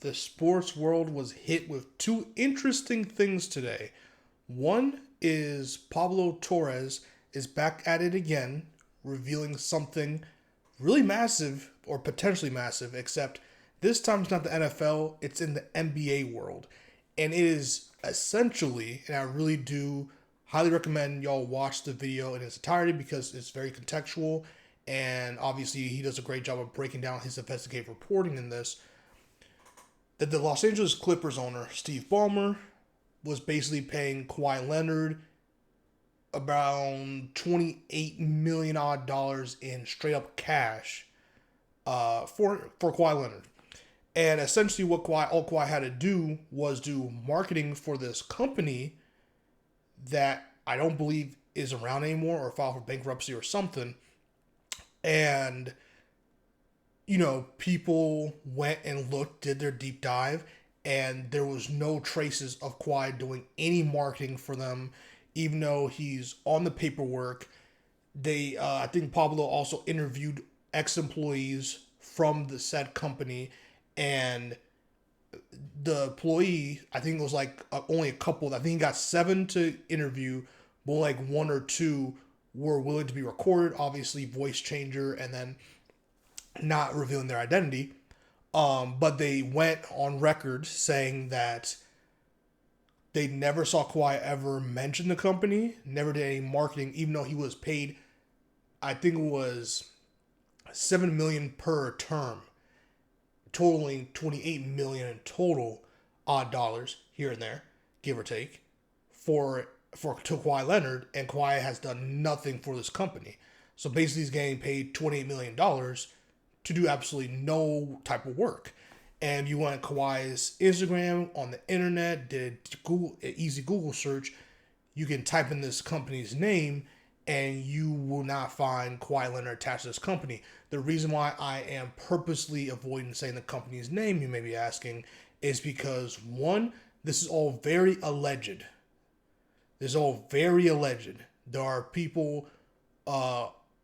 the sports world was hit with two interesting things today. One is Pablo Torres is back at it again, revealing something really massive or potentially massive, except this time it's not the NFL, it's in the NBA world. And it is essentially, and I really do highly recommend y'all watch the video in its entirety because it's very contextual. And obviously, he does a great job of breaking down his investigative reporting in this. That the Los Angeles Clippers owner, Steve Ballmer, was basically paying Kawhi Leonard around $28 million odd dollars in straight up cash for Kawhi Leonard. And essentially, what all Kawhi had to do was do marketing for this company that I don't believe is around anymore or filed for bankruptcy or something. And, people went and looked, did their deep dive, and there was no traces of Kawhi doing any marketing for them, even though he's on the paperwork. I think Pablo also interviewed ex-employees from the said company, and the employee, I think it was only a couple. I think he got 7 to interview, but like 1 or 2 were willing to be recorded. Obviously, voice changer, and then not revealing their identity. But they went on record saying that they never saw Kawhi ever mention the company, never did any marketing, even though he was paid, I think it was $7 million per term, totaling $28 million in total odd dollars here and there, give or take, to Kawhi Leonard, and Kawhi has done nothing for this company. So basically, he's getting paid $28 million to do absolutely no type of work. And you went Kawhi's Instagram on the internet, did an easy Google search, you can type in this company's name, and you will not find Kawhi Leonard attached to this company. The reason why I am purposely avoiding saying the company's name, you may be asking, is because, one, this is all very alleged. This is all very alleged. There are people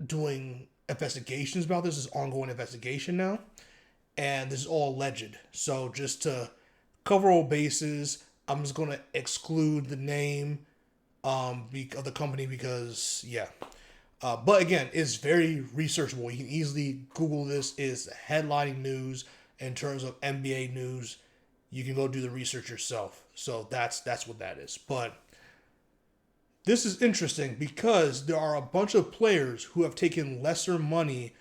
doing investigations about this. This is ongoing investigation now. And this is all alleged. So just to cover all bases, I'm just going to exclude the name of the company because, yeah. But again, it's very researchable. You can easily Google this. It's headlining news in terms of NBA news. You can go do the research yourself. So that's what that is. But this is interesting because there are a bunch of players who have taken lesser money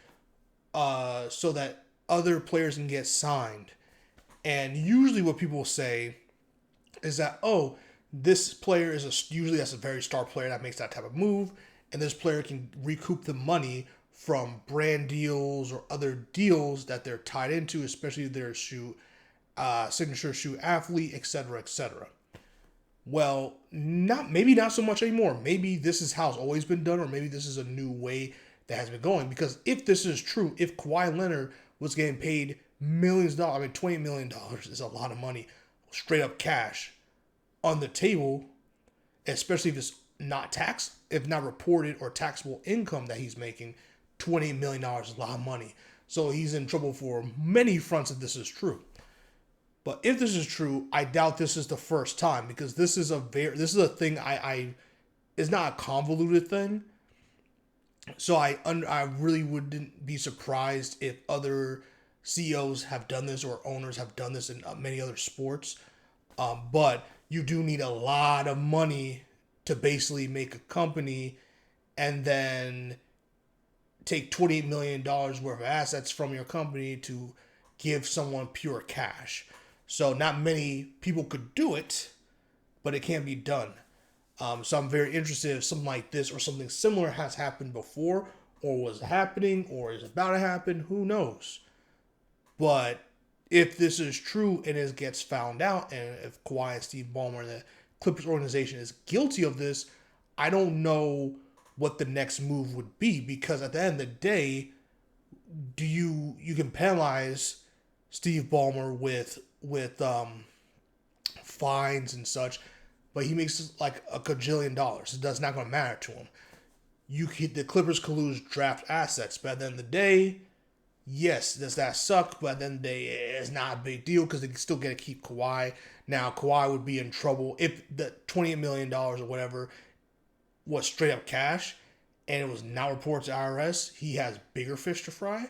so that other players can get signed. And usually what people say is that, oh, this player usually that's a very star player that makes that type of move, and this player can recoup the money from brand deals or other deals that they're tied into, especially their signature shoe athlete, etc., etc. Well, maybe not so much anymore. Maybe this is how it's always been done, or maybe this is a new way that has been going. Because if this is true, if Kawhi Leonard was getting paid millions of dollars, $20 million is a lot of money, straight up cash on the table, especially if it's not taxed, if not reported or taxable income that he's making, $28 million is a lot of money. So he's in trouble for many fronts if this is true. But if this is true, I doubt this is the first time because this is a thing it's not a convoluted thing. So I really wouldn't be surprised if other CEOs have done this or owners have done this in many other sports. But you do need a lot of money to basically make a company and then take $28 million worth of assets from your company to give someone pure cash. So not many people could do it, but it can be done. So I'm very interested if something like this or something similar has happened before or was happening or is about to happen. Who knows? But if this is true and it gets found out, and if Kawhi and Steve Ballmer and the Clippers organization is guilty of this, I don't know what the next move would be, because at the end of the day, you can penalize Steve Ballmer with fines and such, but he makes like a gajillion dollars. That's not going to matter to him. The Clippers could lose draft assets, but at the end of the day, Yes, does that suck? But then it's not a big deal because they still get to keep Kawhi. Now Kawhi would be in trouble if the $28 million or whatever was straight up cash, and it was not reported to IRS. He has bigger fish to fry.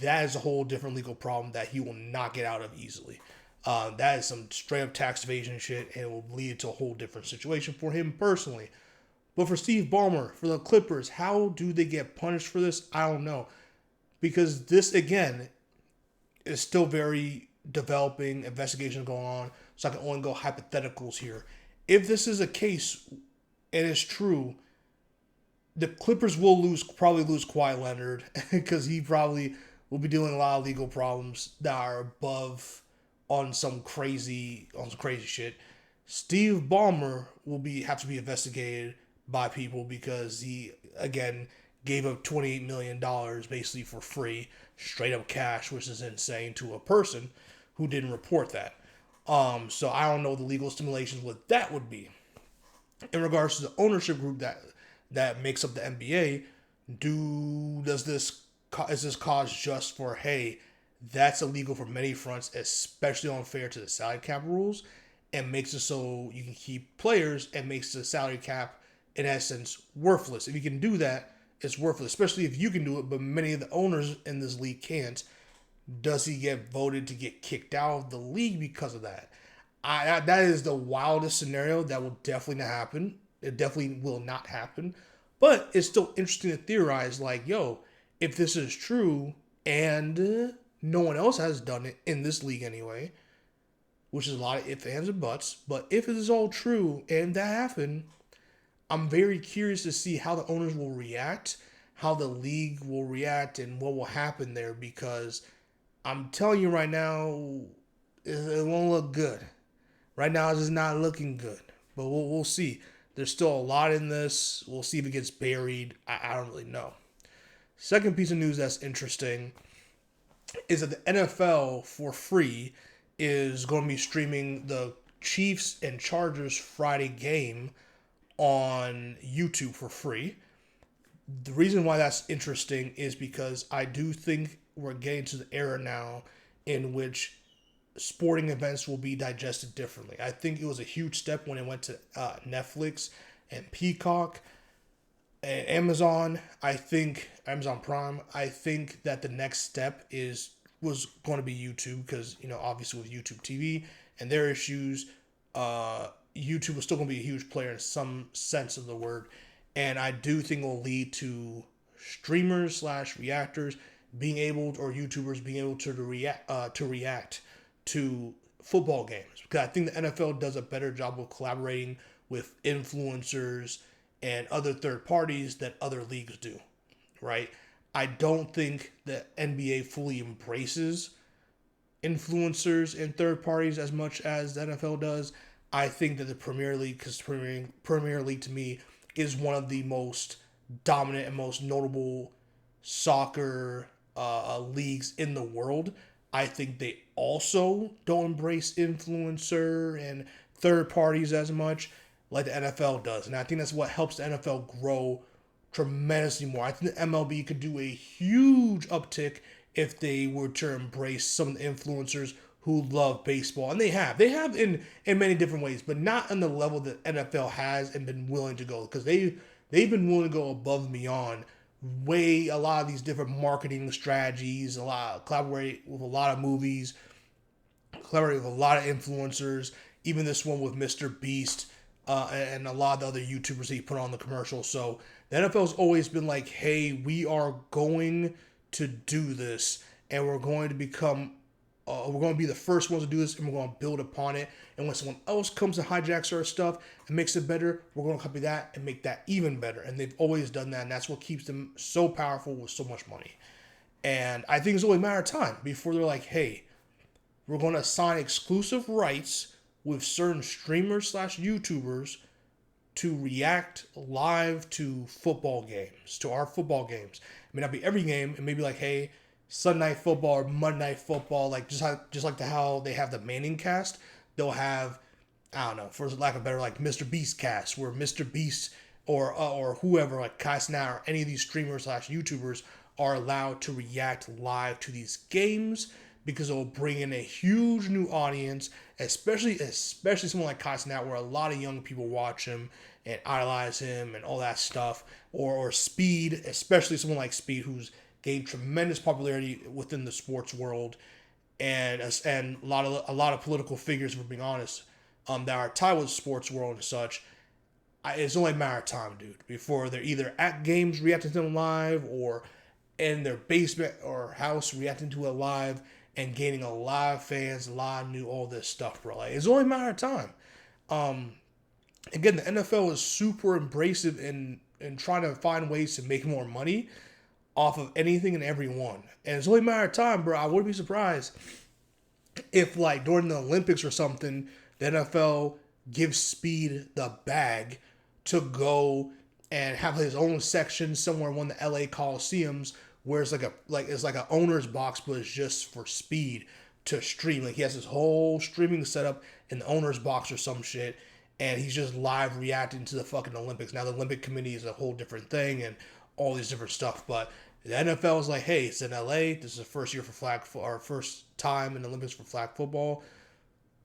That is a whole different legal problem that he will not get out of easily. That is some straight up tax evasion shit, and it will lead to a whole different situation for him personally. But for Steve Ballmer, for the Clippers, how do they get punished for this? I don't know. Because this, again, is still very developing, investigations going on, so I can only go hypotheticals here. If this is a case and it's true, the Clippers will probably lose Kawhi Leonard because he probably will be dealing a lot of legal problems that are above on some crazy shit. Steve Ballmer will have to be investigated by people because he again gave up $28 million basically for free, straight up cash, which is insane to a person who didn't report that. So I don't know the legal stimulations what that would be. In regards to the ownership group that makes up the NBA, is this cause just for, hey, that's illegal for many fronts, especially unfair to the salary cap rules, and makes it so you can keep players and makes the salary cap in essence worthless. If you can do that, it's worthless, especially if you can do it, but many of the owners in this league can't. Does he get voted to get kicked out of the league because of that? That is the wildest scenario. That will definitely not happen. It definitely will not happen. But it's still interesting to theorize, like, yo, if this is true and no one else has done it in this league anyway, which is a lot of ifs, ands, and buts, but if it is all true and that happened, I'm very curious to see how the owners will react, how the league will react, and what will happen there, because I'm telling you right now, it won't look good. Right now, it's just not looking good. But we'll see. There's still a lot in this. We'll see if it gets buried. I don't really know. Second piece of news that's interesting is that the NFL, for free, is going to be streaming the Chiefs and Chargers Friday game on YouTube for free. The reason why that's interesting is because I do think we're getting to the era now in which sporting events will be digested differently. I think it was a huge step when it went to Netflix and Peacock and Amazon. I think Amazon Prime. I think that the next step was going to be YouTube because, obviously with YouTube TV and their issues, YouTube was still going to be a huge player in some sense of the word. And I do think it will lead to streamers / reactors being able, or YouTubers being able to react to football games, because I think the NFL does a better job of collaborating with influencers and other third parties that other leagues do, right? I don't think the NBA fully embraces influencers and third parties as much as the NFL does. I think that the Premier League, because Premier League to me is one of the most dominant and most notable soccer leagues in the world. I think they also don't embrace influencer and third parties as much like the NFL does. And I think that's what helps the NFL grow tremendously more. I think the MLB could do a huge uptick if they were to embrace some of the influencers who love baseball. And they have. They have in many different ways, but not on the level that NFL has and been willing to go. Because they've been willing to go above and beyond a lot of these different marketing strategies, collaborate with a lot of movies, collaborate with a lot of influencers, even this one with Mr. Beast, and a lot of the other YouTubers that he put on the commercial. So the NFL's always been like, hey, we are going to do this, and we're going to be the first ones to do this, and we're going to build upon it. And when someone else comes and hijacks our stuff and makes it better, we're going to copy that and make that even better. And they've always done that, and that's what keeps them so powerful with so much money. And I think it's only a matter of time before they're like, hey, we're going to assign exclusive rights with certain streamers / YouTubers to react live to football games, to our football games. It may not be every game. It may be like, hey, Sunday Night Football or Monday Night Football, like just like how they have the Manning cast, they'll have, I don't know, for lack of better, like Mr. Beast cast, where Mr. Beast or whoever, like Kai Snow or any of these streamers / YouTubers are allowed to react live to these games because it will bring in a huge new audience, especially someone like Kawhi Leonard, where a lot of young people watch him and idolize him and all that stuff, or Speed, especially someone like Speed, who's gained tremendous popularity within the sports world, and a lot of political figures, if we're being honest, that are tied with the sports world and such. It's only a matter of time, dude, before they're either at games reacting to them live or in their basement or house reacting to it live and gaining a lot of fans, a lot of new, all this stuff, bro. Like, it's only a matter of time. Again, the NFL is super abrasive in trying to find ways to make more money off of anything and everyone. And it's only a matter of time, bro. I wouldn't be surprised if, like, during the Olympics or something, the NFL gives Speed the bag to go and have his own section somewhere in one of the LA Coliseums where it's like an owner's box, but it's just for Speed to stream. Like, he has his whole streaming setup in the owner's box or some shit, and he's just live reacting to the fucking Olympics. Now the Olympic Committee is a whole different thing and all these different stuff, but the NFL is like, hey, it's in LA. This is the first year for our first time in the Olympics for flag football.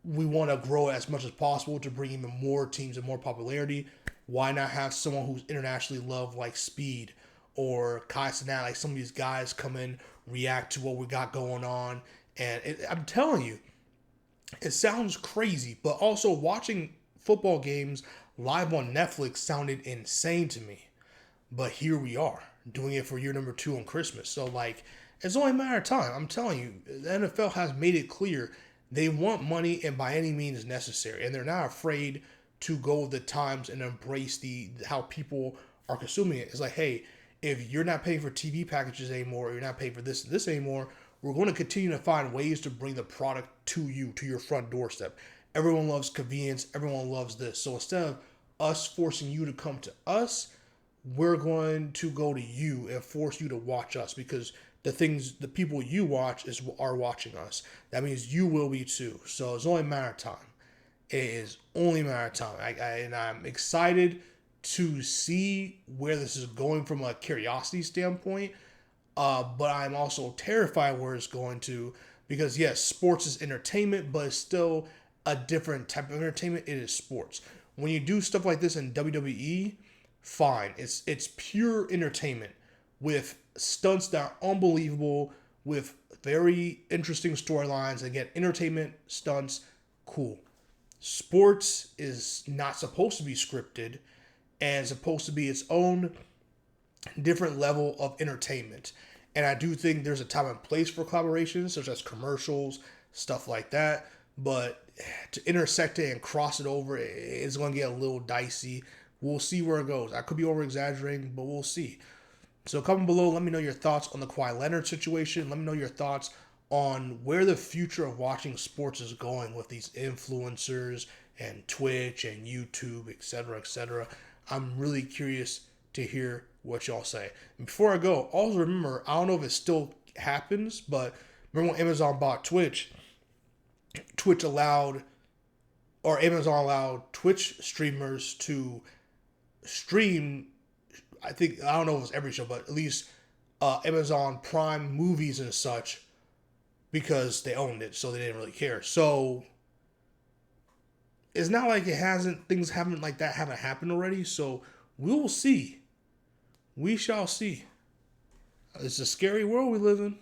We want to grow it as much as possible to bring even more teams and more popularity. Why not have someone who's internationally loved like Speed or Kawhi Leonard, like some of these guys come in, react to what we got going on. And I'm telling you, it sounds crazy, but also watching football games live on Netflix sounded insane to me. But here we are, doing it for year number 2 on Christmas. So, like, it's only a matter of time. I'm telling you, the NFL has made it clear they want money and by any means necessary. And they're not afraid to go with the times and embrace how people are consuming it. It's like, hey, if you're not paying for TV packages anymore, or you're not paying for this and this anymore, we're going to continue to find ways to bring the product to you, to your front doorstep. Everyone loves convenience. Everyone loves this. So instead of us forcing you to come to us, we're going to go to you and force you to watch us, because the people you watch are watching us. That means you will be too. So it's only a matter of time. It is only a matter of time. And I'm excited to see where this is going from a curiosity standpoint. But I'm also terrified where it's going to, because yes, sports is entertainment, but it's still a different type of entertainment. It is sports. When you do stuff like this in WWE, fine. It's pure entertainment with stunts that are unbelievable, with very interesting storylines. Again, entertainment, stunts, cool. Sports is not supposed to be scripted and supposed to be its own different level of entertainment. And I do think there's a time and place for collaborations, such as commercials, stuff like that. But to intersect it and cross it over, it's going to get a little dicey. We'll see where it goes. I could be over-exaggerating, but we'll see. So comment below. Let me know your thoughts on the Kawhi Leonard situation. Let me know your thoughts on where the future of watching sports is going with these influencers and Twitch and YouTube, etc., etc. I'm really curious to hear what y'all say. And before I go, also remember, I don't know if it still happens, but remember when Amazon bought Twitch, Amazon allowed Twitch streamers to stream, I don't know if it was every show, but at least Amazon Prime movies and such, because they owned it, so they didn't really care. So it's not like things haven't happened already. So we'll see. We shall see. It's a scary world we live in.